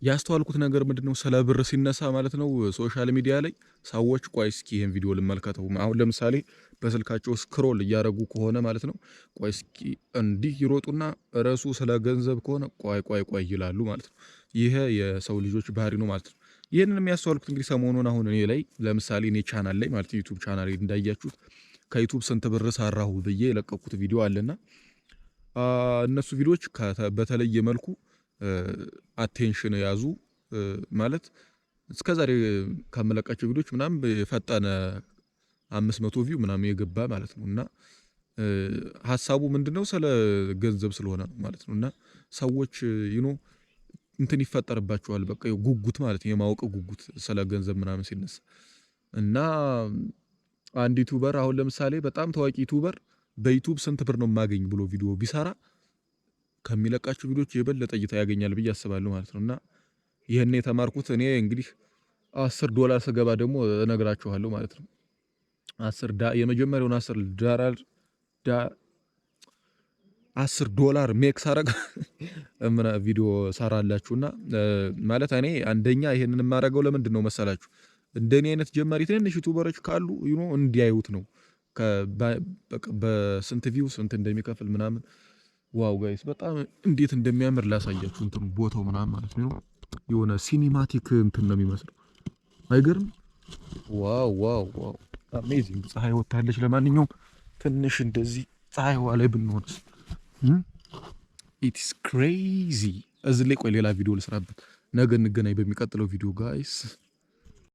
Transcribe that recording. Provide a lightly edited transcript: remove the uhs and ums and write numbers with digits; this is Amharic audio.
ያስተዋልኩት ነገር ምንድነው ስለ ብር ሲነሳ ማለት ነው ሶሻል ሚዲያ ላይ ሰዎች ቆይ እስኪ ይሄን ቪዲዮ ልመልከተው አሁን ለምሳሌ በስልካቸው ስክሮል እያደረጉ ከሆነ ማለት ነው ቆይ እስኪ እንዲህ ይሮጡና ርዕሱ ስለ ገንዘብ ከሆነ ቆይ ይላሉ ማለት ነው። ይሄ የሰው ልጆች ባህሪ ነው ማለት ነው። ይሄንን የሚያስተዋልኩት እንግዲህ ሰሞኑን አሁን እኔ ላይ ለምሳሌ እኔ ቻናል ላይ ማለት ዩቲዩብ ቻናል እንዳያችሁት ከዩቲዩብ ስንት ብር ሰራሁ ብዬ የለቀኩት ቪዲዮ አለና እነሱ ቪዲዮዎች በተለየ መልኩ አቴንሽን ያዙ ማለት እስከዛሬ ካመለቃቸው ቪዲዮዎች ምናምን የፈጠነ 500 ቪው ምናምን የገባ ማለት ነውና ሐሳቡ ምንድነው ስለ ገንዘብ ስለሆነ ነው ማለት ነውና ሰዎች እንትን ይፈጠርባቸዋል በቃ ጉጉት ማለት የማወቅ ጉጉት ስለ ገንዘብ ምናምን ሲነሳ እና አንድ ዩቲዩበር አሁን ለምሳሌ በጣም ታዋቂ ዩቲዩበር በዩቲዩብ ስንት ብር ነው ማገኝ ብሎ ቪዲዮ ቢሰራ ከሚለቃቸው ቪዲዮዎች የበለጠ እይታ ያገኛል ብዬ አስባለሁ ማለት ነውና ይሄን የተማርኩት እኔ እንግዲህ $10 ስገባ ደግሞ እነግራችኋለሁ ማለት ነው። የመጀመሪያውን $10 ሜክ ሳረግ ምን ቪዲዮ ሰራላችሁና ማለት እኔ አንደኛ ይሄንን የማደርገው ለምንድነው መሰላችሁ እንደኔ አይነት ጀማሪ ትንሽ ዩቲዩበሮች ካሉ እንዲያዩት ነው። በስንት ቪው ስንት እንደሚከፍል ምናምን ዋው ጋይስ በጣም እንዴት እንደሚያምር ላሳያችሁ እንትን ቦታው ምናምን ማለት ነው የሆነ ሲኒማቲክ እንትን ነው የሚመስለው አይገርም ዋው አሜዚንግ ፀሐይ ወጣለች ለማንኛውም ትንሽ እንደዚህ ፀሐይዋ ላይ ብንሆንስ ኢትስ ክሬዚ እዚህ ላይ ቆይ ሌላ ቪዲዮ ልስራበት ነገ እንገናኝ በሚቀጥለው ቪዲዮ ጋይስ